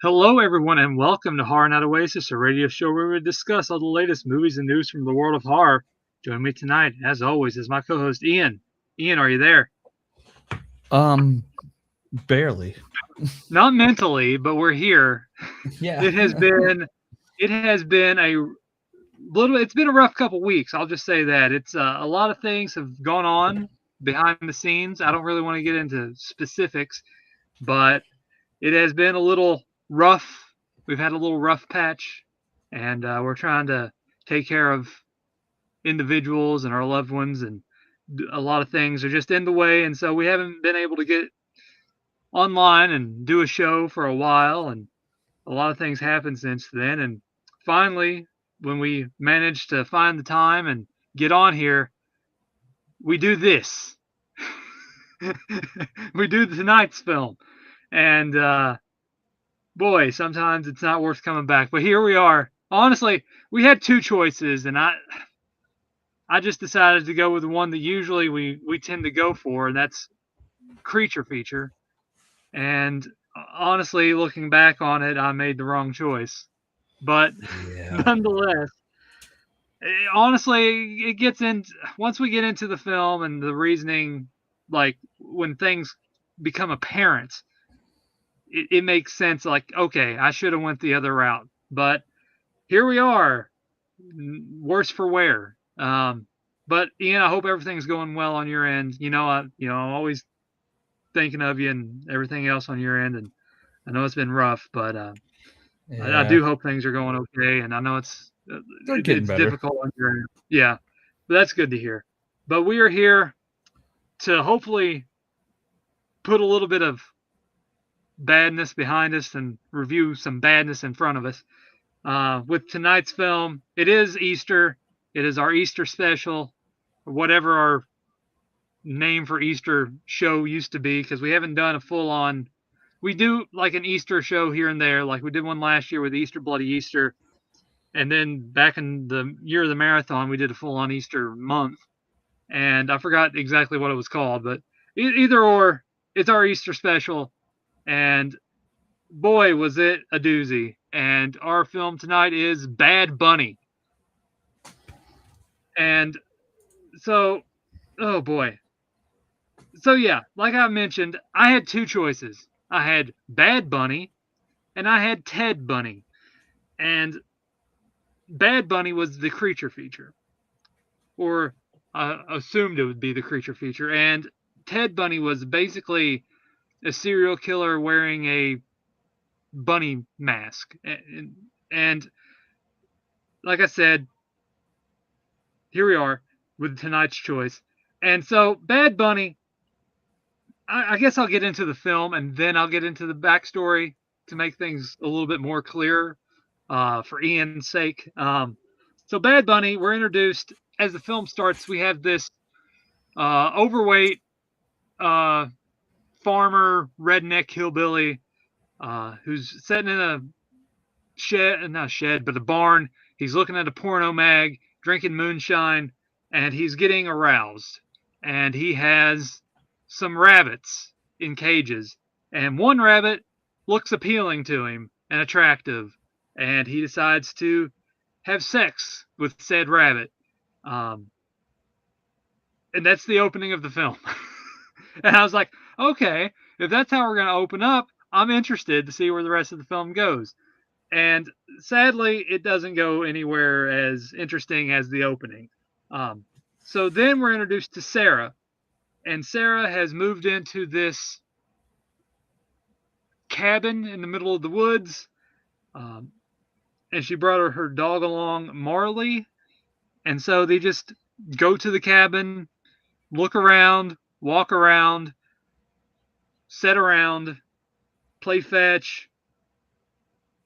Hello, everyone, and welcome to Horror Night Oasis, a radio show where we discuss all the latest movies and news from the world of horror. Join me tonight, as always, is my co-host Ian. Ian, are you there? Um, Barely. Not mentally, but we're here. Yeah. It has been, it has been a little. It's been a rough couple weeks. I'll just say that it's a lot of things have gone on behind the scenes. I don't really want to get into specifics, but it has been a little rough. We've had a little rough patch, and we're trying to take care of individuals and our loved ones, and a lot of things are just in the way, and so we haven't been able to get online and do a show for a while, and a lot of things happened since then. And finally, when we managed to find the time and get on here, we do this. We do tonight's film, and boy, sometimes it's not worth coming back. But here we are. Honestly, we had two choices, and I just decided to go with the one that usually we tend to go for, and that's creature feature. And honestly, looking back on it, I made the wrong choice. But Yeah. nonetheless, honestly, it gets in once we get into the film and the reasoning, like when things become apparent, it makes sense. Like, okay, I should have went the other route, but here we are, worse for wear. But Ian, I hope everything's going well on your end. I'm always thinking of you and everything else on your end, and I know it's been rough, but I Yeah. do hope things are going okay. And I know They're getting it's better. difficult on your end. Yeah, but that's good to hear. But we are here to hopefully put a little bit of badness behind us and review some badness in front of us. With tonight's film, it is Easter. It is our Easter special, or whatever our name for Easter show used to be, because we haven't done a full on. We do like an Easter show here and there, like we did one last year with Easter Bloody Easter, and then back in the year of the marathon, we did a full on Easter month, and I forgot exactly what it was called, but either or, it's our Easter special, and boy was it a doozy. And our film tonight is Bad Bunny, and so oh boy, so yeah, like I mentioned, I had two choices. I had Bad Bunny and I had Ted Bunny. And Bad Bunny was the creature feature, or assumed it would be the creature feature. And Ted Bunny was basically a serial killer wearing a bunny mask. And like I said, here we are with tonight's choice. And so, Bad Bunny, I guess I'll get into the film and then I'll get into the backstory to make things a little bit more clear for Ian's sake. So, Bad Bunny, we're introduced as the film starts. We have this overweight uh, farmer, redneck hillbilly who's sitting in a shed, not a shed, but a barn. He's looking at a porno mag, drinking moonshine, and he's getting aroused. And he has some rabbits in cages. And one rabbit looks appealing to him and attractive. And he decides to have sex with said rabbit. Um, and that's the opening of the film. And I was like, okay, if that's how we're going to open up, I'm interested to see where the rest of the film goes. And sadly, it doesn't go anywhere as interesting as the opening. Um, so then we're introduced to Sarah, and Sarah has moved into this cabin in the middle of the woods, um, and she brought her dog along, Marley. And so they just go to the cabin, look around, walk around, sit around, play fetch,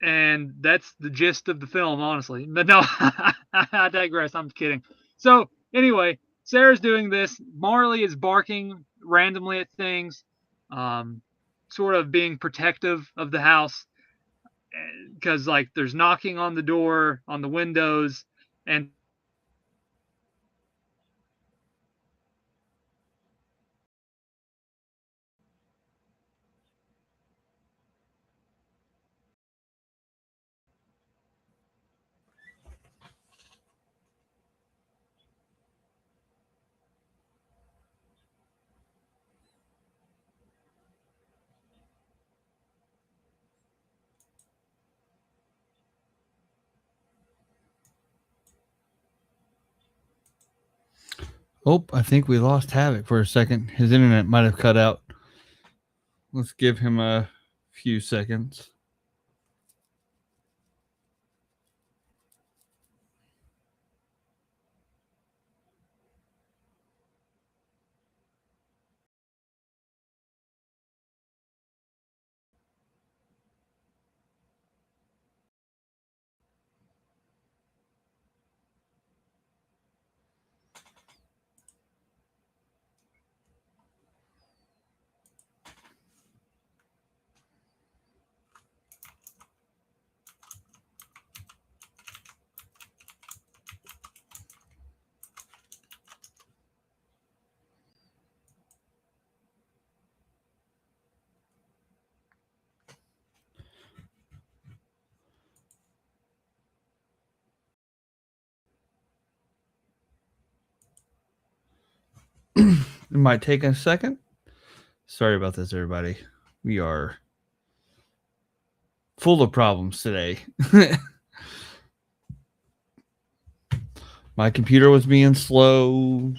and that's the gist of the film, honestly. But no, I digress. I'm kidding. So anyway, Sarah's doing this. Marley is barking randomly at things, um, sort of being protective of the house because like there's knocking on the door, on the windows, and Oh, I think we lost Havoc for a second. His internet might have cut out. Let's give him a few seconds. It might take a second. Sorry about this, everybody. We are full of problems today. My computer was being slow.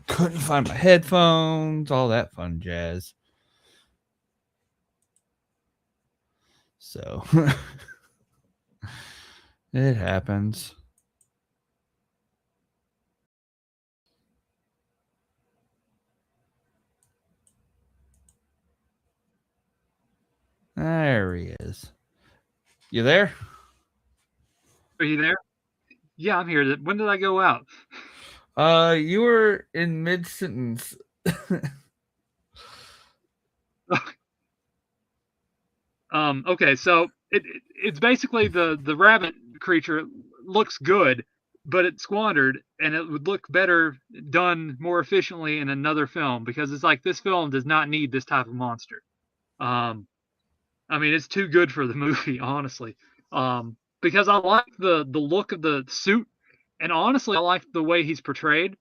Couldn't find my headphones. All that fun jazz. So it happens. There he is. You there? Are you there? Yeah, I'm here. When did I go out? You were in mid sentence. Okay, so it's basically the rabbit creature looks good, but it's squandered, and it would look better done more efficiently in another film, because it's like this film does not need this type of monster. Um, I mean, it's too good for the movie, honestly. Because I like the look of the suit, and honestly, I like the way he's portrayed.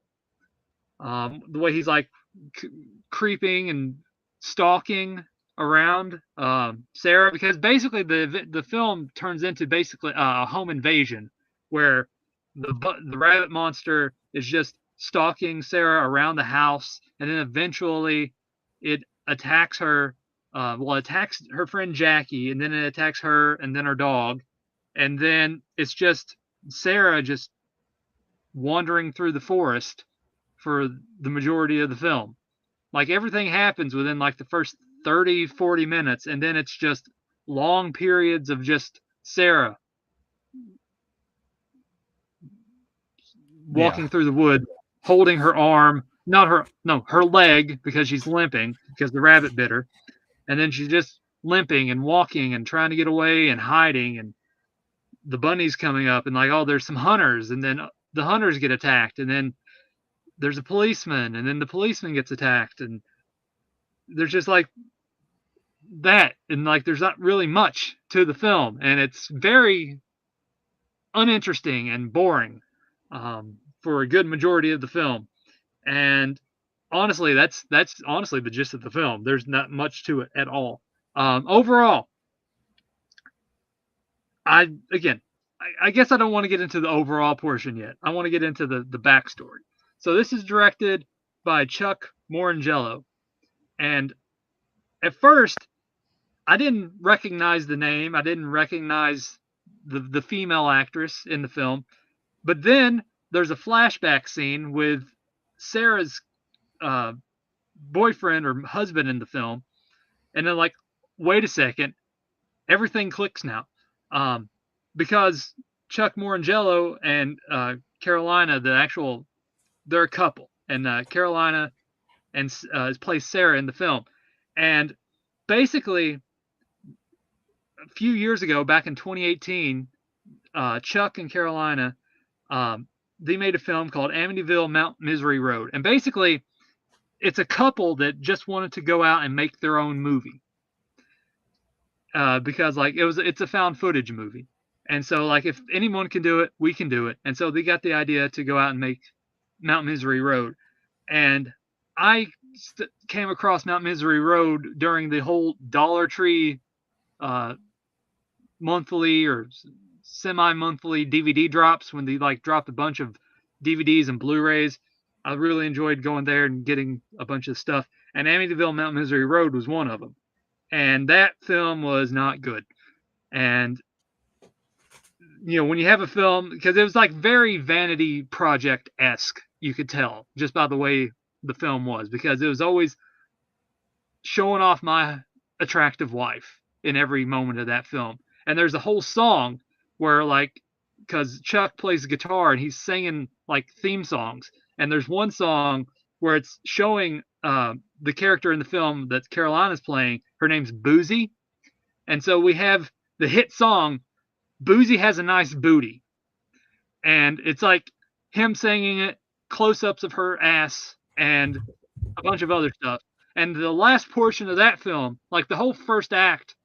The way he's like c- creeping and stalking around Sarah, because basically the film turns into basically a home invasion where the rabbit monster is just stalking Sarah around the house, and then eventually it attacks her. Well, it attacks her friend Jackie, and then it attacks her, and then her dog, and then it's just Sarah just wandering through the forest for the majority of the film. Like everything happens within like the first 30, 40 minutes, and then it's just long periods of just Sarah Yeah. walking through the wood, holding her arm, not her, no, her leg, because she's limping because the rabbit bit her. And then she's just limping and walking and trying to get away and hiding. And the bunny's coming up, and like, oh, there's some hunters. And then the hunters get attacked. And then there's a policeman, and then the policeman gets attacked. And there's just like that, and like there's not really much to the film, and it's very uninteresting and boring for a good majority of the film. And honestly, that's honestly the gist of the film. There's not much to it at all. Overall, I again, I guess I don't want to get into the overall portion yet. I want to get into the backstory. So this is directed by Chuck Morangello, and at first I didn't recognize the name. I didn't recognize the female actress in the film. But then there's a flashback scene with Sarah's uh, boyfriend or husband in the film, and then like, wait a second, everything clicks now, because Chuck Morangello and Carolina, they're a couple, and Carolina and plays Sarah in the film, and basically a few years ago, back in 2018, Chuck and Carolina, they made a film called Amityville Mount Misery Road, and basically, it's a couple that just wanted to go out and make their own movie, because like it's a found footage movie, and so like if anyone can do it, we can do it, and so they got the idea to go out and make Mount Misery Road, and I came across Mount Misery Road during the whole Dollar Tree uh, monthly or semi-monthly DVD drops, when they like dropped a bunch of DVDs and Blu-rays. I really enjoyed going there and getting a bunch of stuff. And Amityville Mount Misery Road was one of them. And that film was not good. And when you have a film, because it was like very Vanity Project esque, you could tell just by the way the film was, because it was always showing off my attractive wife in every moment of that film. And there's a whole song where, like, because Chuck plays guitar and he's singing like theme songs, and there's one song where it's showing the character in the film that Carolina's playing. Her name's Boozy, and so we have the hit song Boozy Has a Nice Booty, and it's like him singing it, close-ups of her ass, and a bunch of other stuff. And the last portion of that film, like the whole first act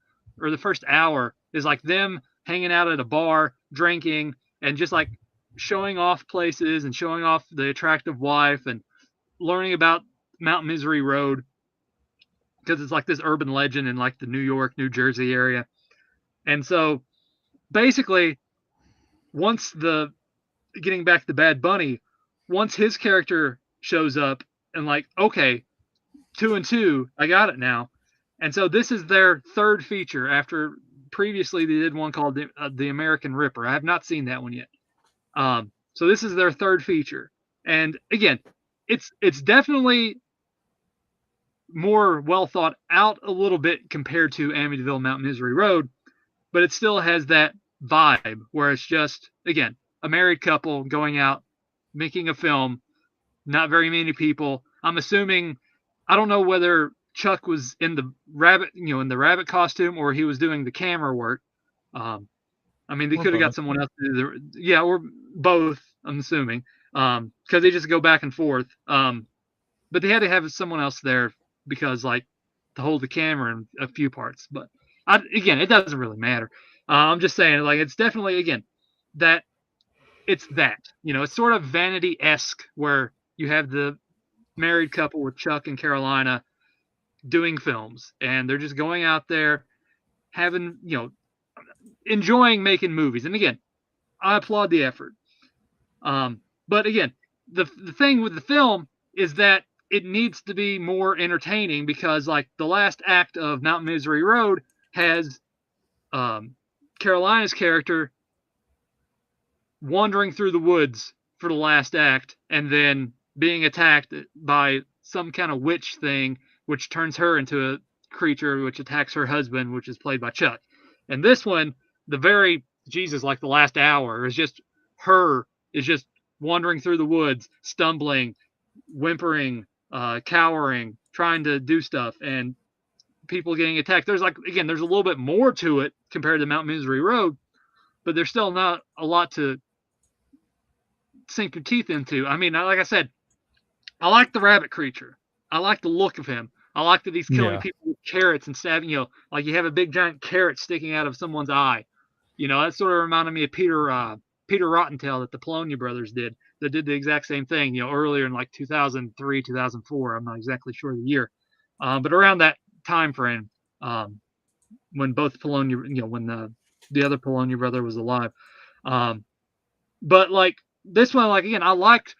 or the first hour, is like them hanging out at a bar, drinking, and just like showing off places and showing off the attractive wife and learning about Mount Misery Road, because it's like this urban legend in like the New York, New Jersey area. And so basically, once getting back to Bad Bunny, once his character shows up and like, okay, 2 and 2, I got it now. And so this is their third feature after previously they did one called the American Ripper. I have not seen that one yet. So this is their third feature. And again, it's definitely more well thought out a little bit compared to Amityville Mount Misery Road, but it still has that vibe where it's just, again, a married couple going out, making a film, not very many people. I'm assuming, I don't know whether Chuck was in the rabbit costume or he was doing the camera work. I mean, they could have got someone else to do or both, I'm assuming, because they just go back and forth. But they had to have someone else there because, like, to hold the camera in a few parts. But again, it doesn't really matter. I'm just saying, like, it's definitely, again, that it's that. It's sort of Vanity-esque where you have the married couple with Chuck and Carolina doing films, and they're just going out there having, enjoying making movies. And again, I applaud the effort. But again, the thing with the film is that it needs to be more entertaining, because like the last act of Mount Misery Road has Carolina's character wandering through the woods for the last act and then being attacked by some kind of witch thing, which turns her into a creature which attacks her husband, which is played by Chuck. And this one, like the last hour is just wandering through the woods, stumbling, whimpering, cowering, trying to do stuff, and people getting attacked. There's a little bit more to it compared to Mount Misery Road, but there's still not a lot to sink your teeth into. I mean, like I said, I like the rabbit creature. I like the look of him. I like that he's killing people with carrots and stabbing, like you have a big giant carrot sticking out of someone's eye. That sort of reminded me of Peter Rottentail that the Polonia brothers did. That did the exact same thing, earlier in like 2003, 2004. I'm not exactly sure the year, but around that time frame, when both Polonia, when the other Polonia brother was alive. But like this one, like again, I liked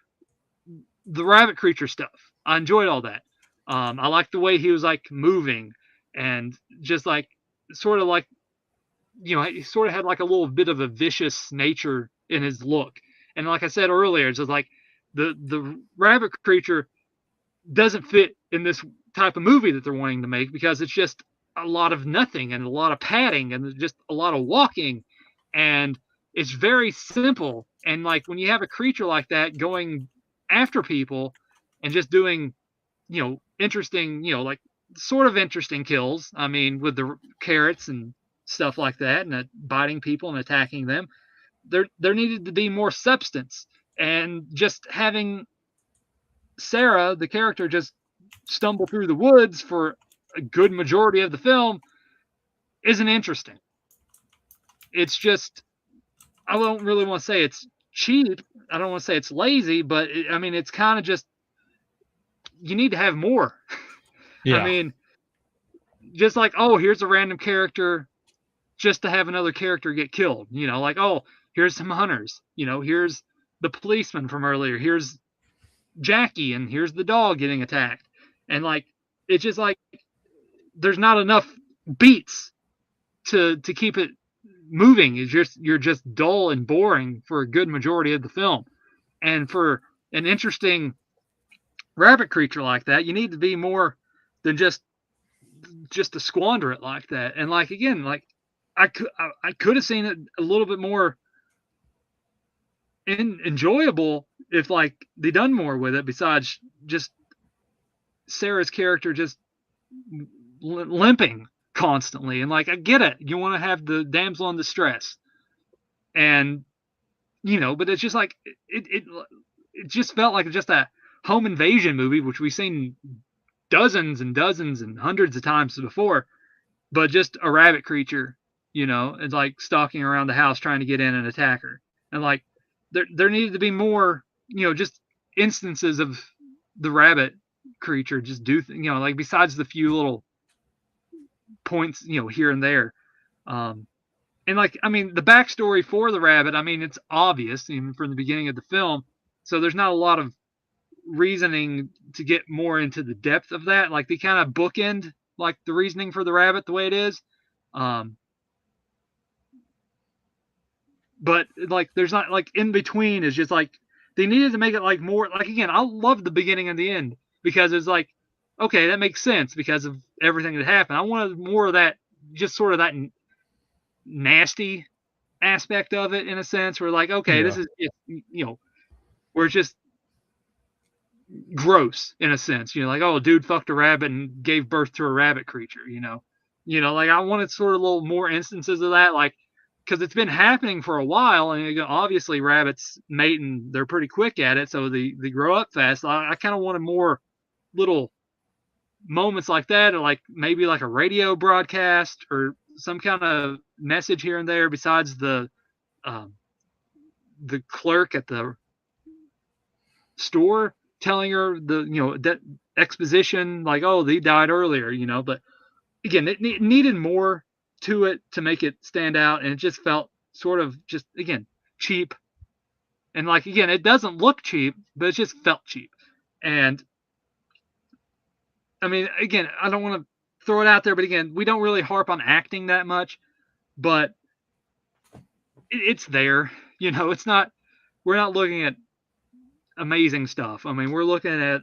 the rabbit creature stuff. I enjoyed all that. I liked the way he was like moving and just like sort of like, he sort of had like a little bit of a vicious nature in his look. And like I said earlier, it's just like the rabbit creature doesn't fit in this type of movie that they're wanting to make, because it's just a lot of nothing and a lot of padding and just a lot of walking, and it's very simple. And like when you have a creature like that going after people and just doing, interesting, like sort of interesting kills. I mean, with the carrots and stuff like that, and biting people and attacking them, there needed to be more substance. And just having Sarah, the character, just stumble through the woods for a good majority of the film isn't interesting. It's just, I don't really want to say it's cheap. I don't want to say it's lazy, but it's kind of just, you need to have more. Yeah. I mean, just like, oh, here's a random character just to have another character get killed. Like, oh, here's some hunters. Here's the policeman from earlier. Here's, Jackie, and here's the dog getting attacked, and like it's just like there's not enough beats to keep it moving. It's just you're just dull and boring for a good majority of the film, and for an interesting rabbit creature like that, you need to be more than just to squander it like that. And like again, like I could have seen it a little bit more enjoyable if like they done more with it besides just Sarah's character just limping constantly. And like I get it, you want to have the damsel in distress, and but it's just like it just felt like just a home invasion movie, which we've seen dozens and dozens and hundreds of times before, but just a rabbit creature, it's like stalking around the house trying to get in and attack her. And like there needed to be more, just instances of the rabbit creature just do, like besides the few little points, here and there. And like, I mean, the backstory for the rabbit, I mean, it's obvious even from the beginning of the film. So there's not a lot of reasoning to get more into the depth of that. Like they kind of bookend like the reasoning for the rabbit the way it is. But like there's not like in between is just like they needed to make it like more like again, I love the beginning and the end because it's like, okay, that makes sense because of everything that happened. I wanted more of that, just sort of that nasty aspect of it in a sense where like, okay, this is where it's just gross in a sense, like, oh, dude fucked a rabbit and gave birth to a rabbit creature, like I wanted sort of a little more instances of that, like because it's been happening for a while, and obviously rabbits mate and they're pretty quick at it, so they grow up fast. I kind of wanted more little moments like that, or like maybe like a radio broadcast or some kind of message here and there besides the clerk at the store telling her that exposition, like, oh, they died earlier, but again, it needed more to it to make it stand out, and it just felt sort of just again cheap. And like again, it doesn't look cheap, but it just felt cheap. And I mean, again, I don't want to throw it out there, but again, we don't really harp on acting that much, but it's there. It's not. We're not looking at amazing stuff. I mean, we're looking at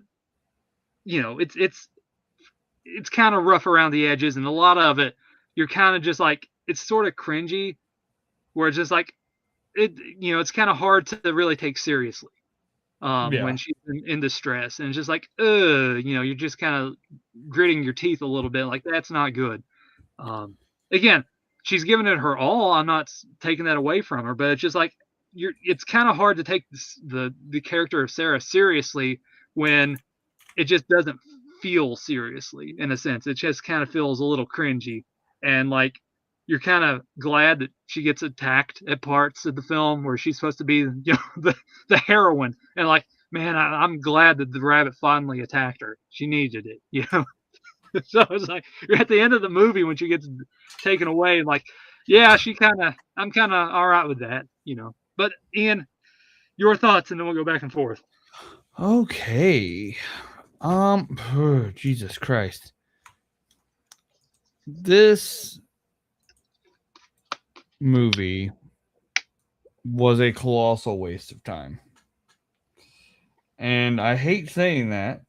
it's kind of rough around the edges, and a lot of it you're kind of just like it's sort of cringy, where it's just like it's kind of hard to really take seriously when she's in distress, and it's just like you're just kind of gritting your teeth a little bit, like that's not good. Again, she's giving it her all. I'm not taking that away from her, but it's just like it's kind of hard to take the character of Sarah seriously when it just doesn't feel seriously in a sense. It just kind of feels a little cringy, and like you're kind of glad that she gets attacked at parts of the film where she's supposed to be the heroine, and like, man, I'm glad that the rabbit finally attacked her. She needed it. So it's like you're at the end of the movie when she gets taken away, and like, yeah, I'm kind of all right with that. But Ian, your thoughts, and then we'll go back and forth. Okay. Jesus Christ. This movie was a colossal waste of time. And I hate saying that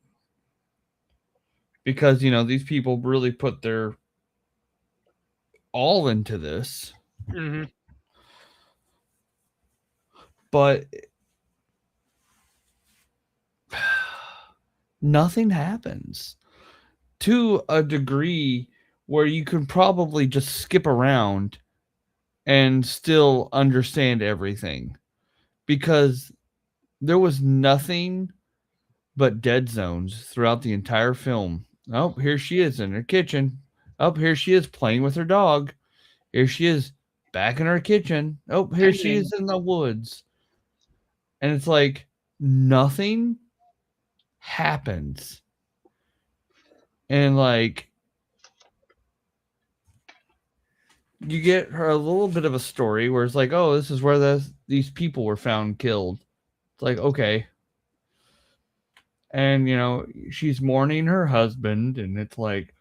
because, these people really put their all into this. Mm-hmm. But nothing happens to a degree where you can probably just skip around and still understand everything, because there was nothing but dead zones throughout the entire film. Oh, here she is in her kitchen. Oh, here she is playing with her dog. Here she is back in her kitchen. Oh, here she is in the woods. And it's like nothing happens. And like you get her a little bit of a story where it's like, oh, this is where these people were found killed. It's like, okay. And, she's mourning her husband, and it's like,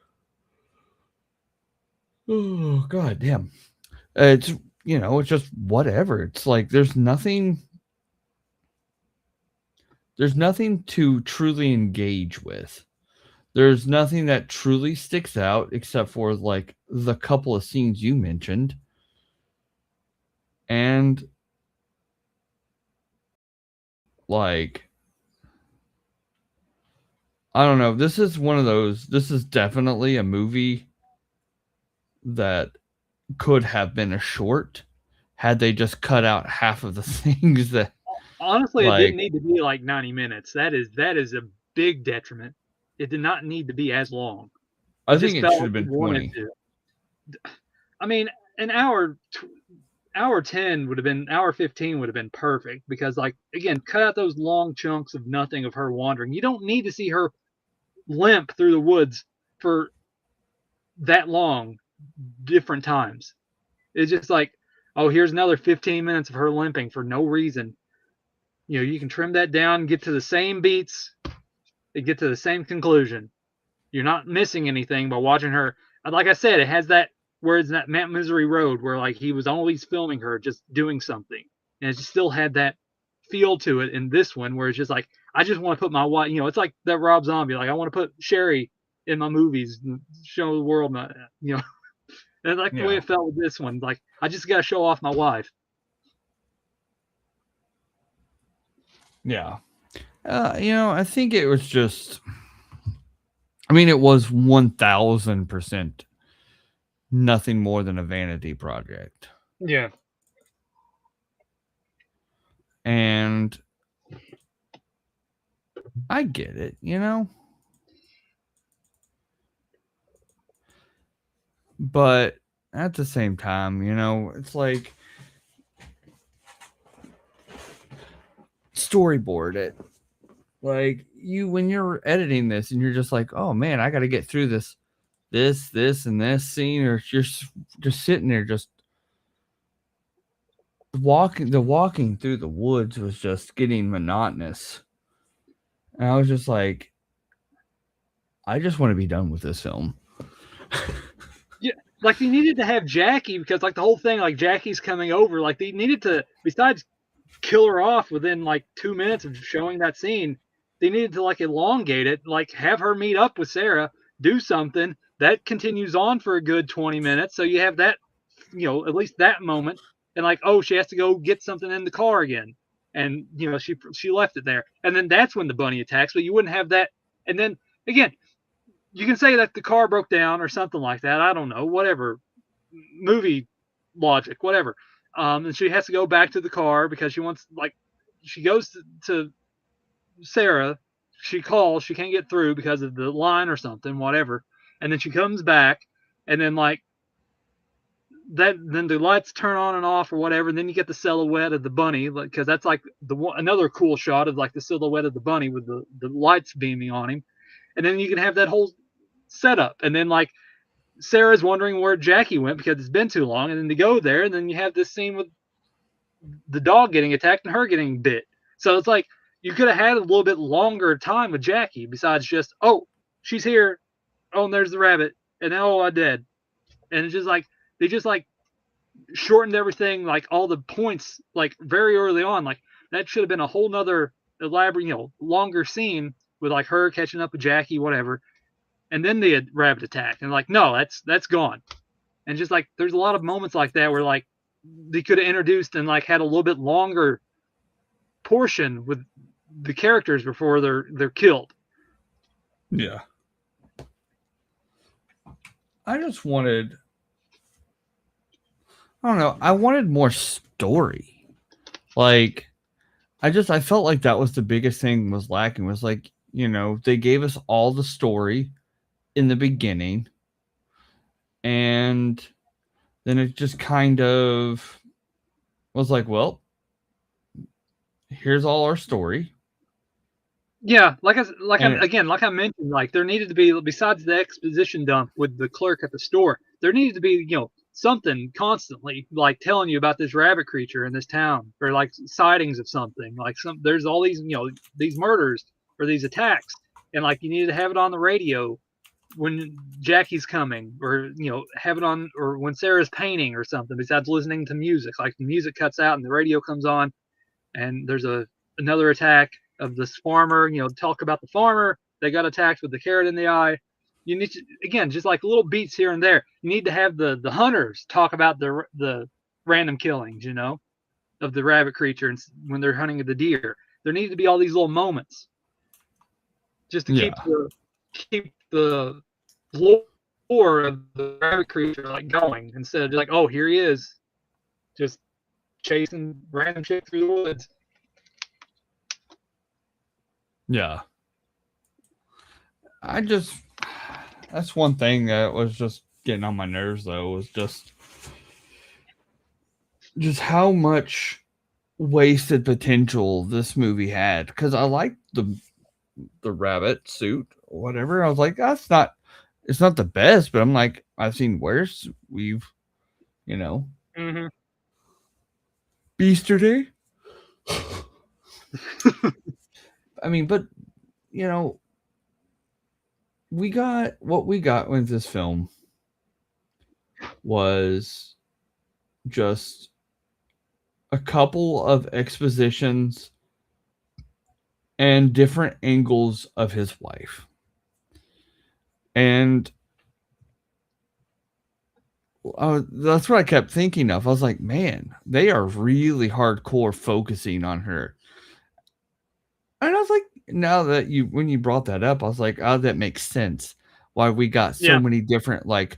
oh, God damn. It's, it's just whatever. It's like there's nothing to truly engage with. There's nothing that truly sticks out except for like the couple of scenes you mentioned. And like, I don't know. This is one of those. This is definitely a movie that could have been a short had they just cut out half of the things that. Honestly, it didn't Like, need to be like 90 minutes. That is a big detriment. It did not need to be as long. I It think just it felt should like have it been wanted 20. to. I mean, an hour 10 would have been hour 15 would have been perfect because like again, cut out those long chunks of nothing of her wandering. You don't need to see her limp through the woods for that long different times. It's just like, oh, here's another 15 minutes of her limping for no reason. You can trim that down, get to the same beats, and get to the same conclusion. You're not missing anything by watching her. Like I said, it has that where it's that Mount Misery Road where like he was always filming her just doing something, and it still had that feel to it in this one where it's just like I just want to put my wife. It's like that Rob Zombie. Like I want to put Sherry in my movies, and show the world my. And like the way Yeah. it felt with this one. Like I just got to show off my wife. Yeah. I think it was just. I mean, it was 1000% nothing more than a vanity project. Yeah. And I get it, But at the same time, it's like storyboard it. Like when you're editing this and you're just like, oh man, I got to get through this, and this scene, or you're just sitting there, just walking through the woods was just getting monotonous. And I was just like, I just want to be done with this film. Yeah, like they needed to have Jackie because like the whole thing, like Jackie's coming over, like they needed to besides kill her off within like 2 minutes of showing that scene, they needed to like elongate it, like have her meet up with Sarah, do something that continues on for a good 20 minutes, so you have that, at least that moment, and like oh she has to go get something in the car again, and she left it there, and then that's when the bunny attacks, but you wouldn't have that, and then again you can say that the car broke down or something like that. I don't know, whatever, movie logic, whatever. And she has to go back to the car because she wants, like, she goes to Sarah. She calls, she can't get through because of the line or something, whatever. And then she comes back, and then like that, then the lights turn on and off or whatever. And then you get the silhouette of the bunny, because that's like another cool shot of like the silhouette of the bunny with the lights beaming on him. And then you can have that whole setup, and then like Sarah's wondering where Jackie went because it's been too long, and then they go there, and then you have this scene with the dog getting attacked and her getting bit. So it's like you could have had a little bit longer time with Jackie besides just oh she's here, oh and there's the rabbit, and oh I dead, and it's just like they just like shortened everything, like all the points like very early on, like that should have been a whole nother elaborate longer scene with like her catching up with Jackie, whatever, and then the rabbit attack, and like no that's gone, and just like there's a lot of moments like that where like they could have introduced and like had a little bit longer portion with the characters before they're killed. Yeah. I just wanted, I don't know, I wanted more story. Like I felt like that was the biggest thing was lacking, was like, they gave us all the story in the beginning, and then it just kind of was like, well, here's all our story. Yeah, like I mentioned, like there needed to be, besides the exposition dump with the clerk at the store, there needed to be something constantly like telling you about this rabbit creature in this town, or like sightings of something, like there's all these these murders, or these attacks, and like you needed to have it on the radio when Jackie's coming, or have it on, or when Sarah's painting or something. Besides listening to music, like the music cuts out and the radio comes on, and there's another attack of this farmer. Talk about the farmer. They got attacked with the carrot in the eye. You need to, again, just like little beats here and there. You need to have the hunters talk about the random killings, of the rabbit creature, and when they're hunting the deer. There need to be all these little moments just to keep the lore of the rabbit creature like going, instead of just like, oh, here he is, just chasing random shit through the woods. Yeah. That's one thing that was just getting on my nerves, though, was just how much wasted potential this movie had. Because I liked the rabbit suit or whatever. I was like, it's not the best, but I'm like, I've seen worse. We've, Mm-hmm. Beaster I mean, but we got what we got with this film was just a couple of expositions and different angles of his wife. And that's what I kept thinking of. I was like, man, they are really hardcore focusing on her. And I was like, when you brought that up, I was like, oh, that makes sense. Why we got so many different like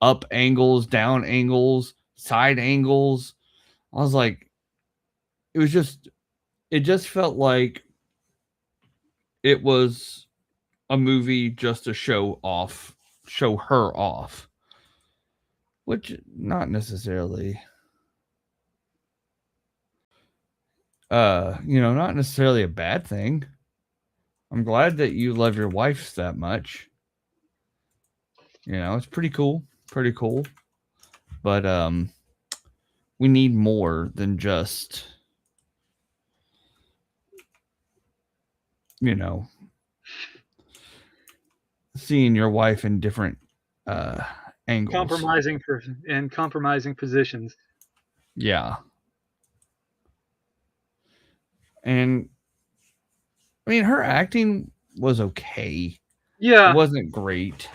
up angles, down angles, side angles. I was like, it just felt like it was a movie just to show her off, which not necessarily, not necessarily a bad thing. I'm glad that you love your wife that much. It's pretty cool, but we need more than just, seeing your wife in different angles, compromising positions. Yeah. And I mean, her acting was okay. Yeah, it wasn't great.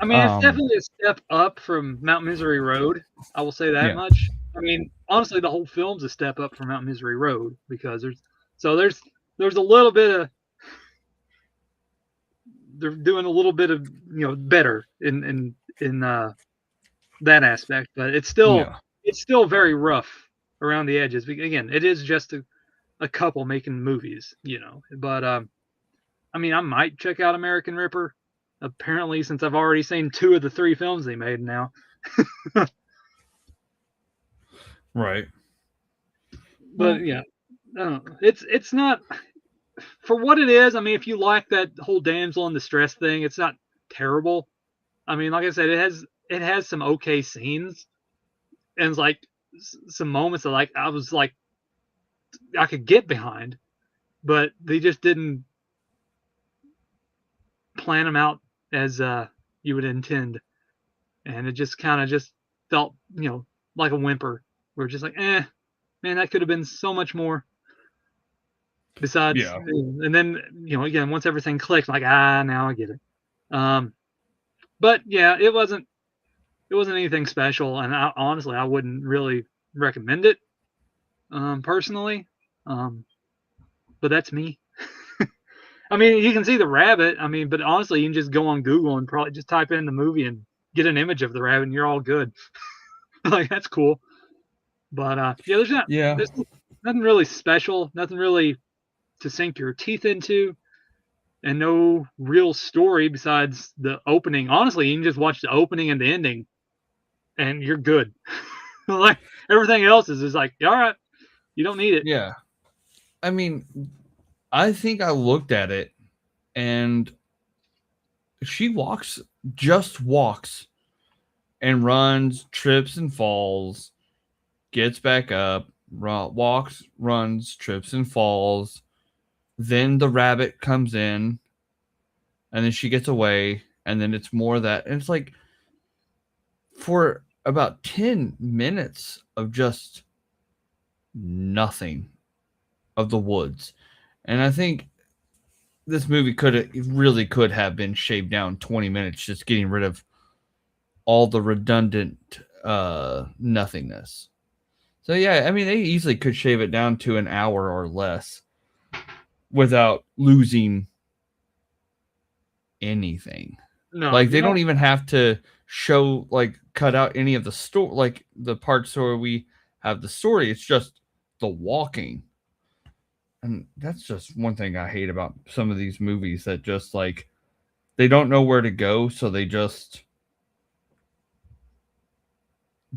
I mean, it's definitely a step up from Mount Misery Road. I will say that Yeah. much. I mean, honestly, the whole film's a step up from Mount Misery Road, because there's a little bit of, they're doing a little bit of better in that aspect, but it's still very rough around the edges. Again, it is just a couple making movies, But I mean, I might check out American Ripper. Apparently, since I've already seen 2 of the 3 films they made now. Right. But yeah, it's not, for what it is. I mean, if you like that whole damsel in distress thing, it's not terrible. I mean, like I said, it has some okay scenes, and it's like some moments that like I was like I could get behind, but they just didn't plan them out as you would intend, and it just kind of just felt like a whimper. We're just like, man, that could have been so much more. Besides, and then again, once everything clicked, like, now I get it. But yeah, it wasn't anything special, and honestly, I wouldn't really recommend it, personally. But that's me. I mean, you can see the rabbit. I mean, but honestly, you can just go on Google and probably just type in the movie and get an image of the rabbit, and you're all good. Like, that's cool. But there's nothing really special, nothing really to sink your teeth into, and no real story besides the opening. Honestly, you can just watch the opening and the ending, and you're good. Like, everything else is just like, all right, you don't need it. Yeah. I mean, I think I looked at it, and she just walks and runs, trips and falls, gets back up, walks, runs, trips and falls. then the rabbit comes in, and then she gets away, and then it's more of that. And it's like for about 10 minutes of just nothing of the woods. And I think this movie could have been shaved down 20 minutes, just getting rid of all the redundant nothingness. So yeah, I mean, they easily could shave it down to an hour or less without losing anything. No, Like they don't even have to show, like, cut out any of the story, like the parts where we have the story. It's just the walking. And that's just one thing I hate about some of these movies, that just like they don't know where to go, so they just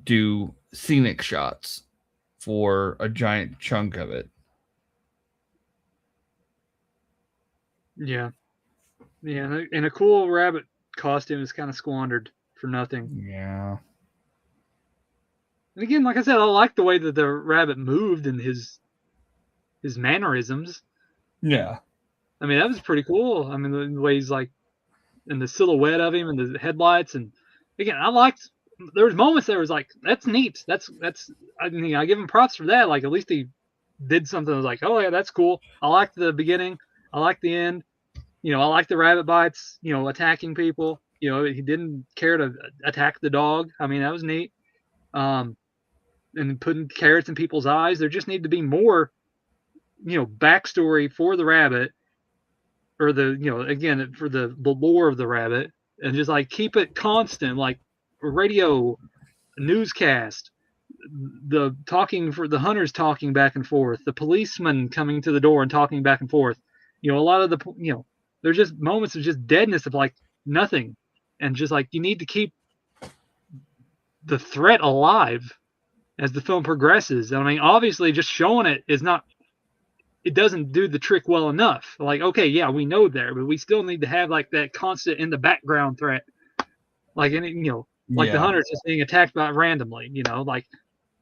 do scenic shots for a giant chunk of it. Yeah. Yeah, and a cool rabbit costume is kind of squandered for nothing. Yeah. And again, like I said, I like the way that the rabbit moved and his mannerisms. Yeah. I mean, that was pretty cool. I mean, the way he's like, and the silhouette of him and the headlights. And again, I liked, there was moments there was like, that's neat. I mean, I give him props for that. Like, at least he did something that was like, oh yeah, that's cool. I liked the beginning. I liked the end. I like the rabbit bites, attacking people. He didn't care to attack the dog. I mean, that was neat. And putting carrots in people's eyes. There just need to be more, backstory for the rabbit, or again, for the lore of the rabbit, and just like keep it constant, like radio, newscast, the talking for the hunters talking back and forth, the policeman coming to the door and talking back and forth. A lot of the, there's just moments of just deadness of like nothing. And just like you need to keep the threat alive as the film progresses. I mean, obviously just showing it doesn't do the trick well enough. Like, okay, yeah, we know there, but we still need to have like that constant in the background threat. Like like the hunters just being attacked by randomly, like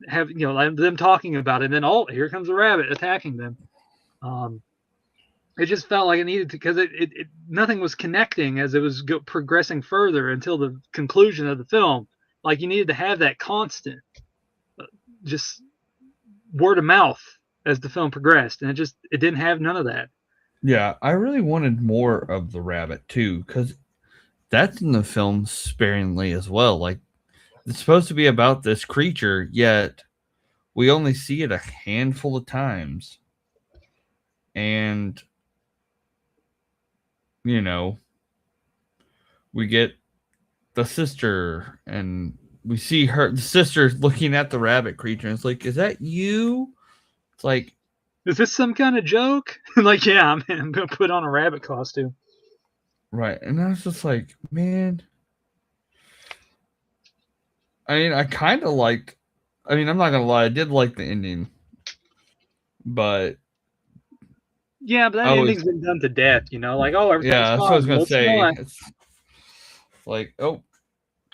have them talking about it, and then here comes a rabbit attacking them. It just felt like it needed to, because it nothing was connecting as it was progressing further until the conclusion of the film. Like you needed to have that constant, just word of mouth as the film progressed, and it didn't have none of that. Yeah, I really wanted more of the rabbit too, because that's in the film sparingly as well. Like it's supposed to be about this creature, yet we only see it a handful of times. And we get the sister, and we see the sister looking at the rabbit creature, and it's like, is that you? It's like, is this some kind of joke? Like, yeah, I'm gonna put on a rabbit costume. Right. And I was just like, man, I mean, I kind of liked, I mean, I'm not gonna lie, I did like the ending, but yeah, but that ending's been done to death, like, oh, everything's fine. That's what I was gonna say. It's like, oh,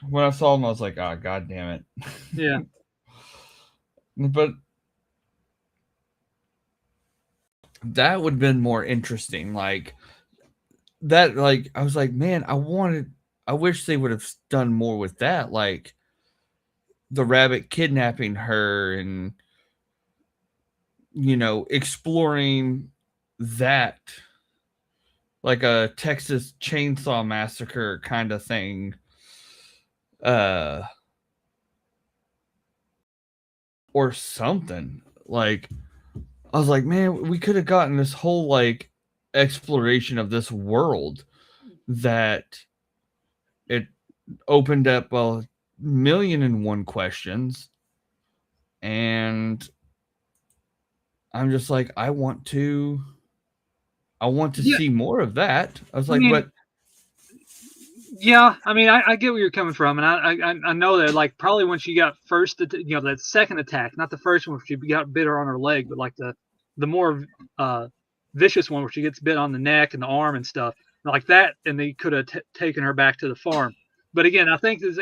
when I saw him, I was like, oh, god damn it. Yeah. But that would have been more interesting. Like that, like I was like, man, I wish they would have done more with that, like the rabbit kidnapping her and exploring that, like a Texas Chainsaw Massacre kind of thing. Or something. Like I was like, man, we could have gotten this whole like exploration of this world that it opened up a million and one questions. And I'm just like, I want to see more of that. I was like, but yeah, I mean, I get where you're coming from, and I know that, like, probably when she got first, that second attack, not the first one where she got bit her on her leg, but like the more vicious one where she gets bit on the neck and the arm and stuff like that, and they could have taken her back to the farm. But again, I think this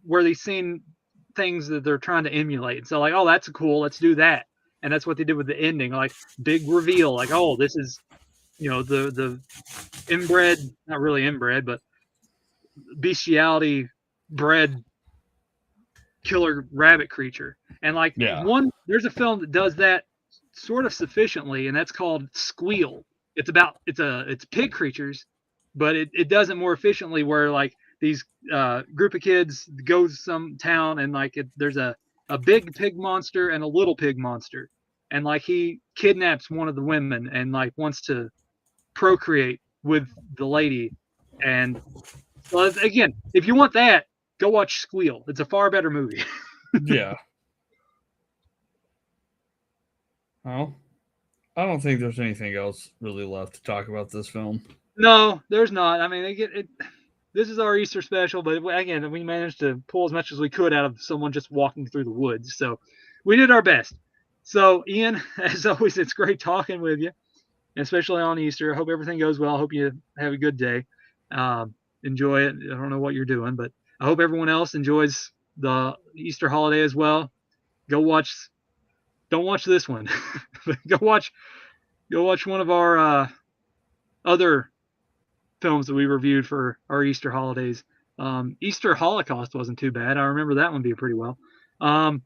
where they've seen things that they're trying to emulate, so like, oh, that's cool, let's do that. and that's what they did with the ending. Like big reveal, like oh, this is the inbred, not really inbred, but bestiality bred killer rabbit creature. And like there's a film that does that sort of sufficiently, and that's called Squeal. It's pig creatures, but it does it more efficiently where like these group of kids go to some town and like there's a big pig monster and a little pig monster, and like he kidnaps one of the women and like wants to procreate with the lady. And so again, if you want that, go watch Squeal. It's a far better movie. Yeah. Well, I don't think there's anything else really left to talk about this film. No, there's not. I mean, this is our Easter special, but again, we managed to pull as much as we could out of someone just walking through the woods. So we did our best. So, Ian, as always, it's great talking with you, especially on Easter. I hope everything goes well. I hope you have a good day. Enjoy it. I don't know what you're doing, but I hope everyone else enjoys the Easter holiday as well. Don't watch this one. go watch one of our other films that we reviewed for our Easter holidays. Easter Holocaust wasn't too bad. I remember that one being pretty well. But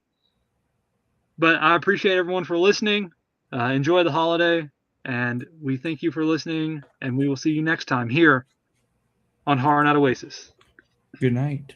I appreciate everyone for listening. Enjoy the holiday, and we thank you for listening, and we will see you next time here on Horror Night Oasis. Good night.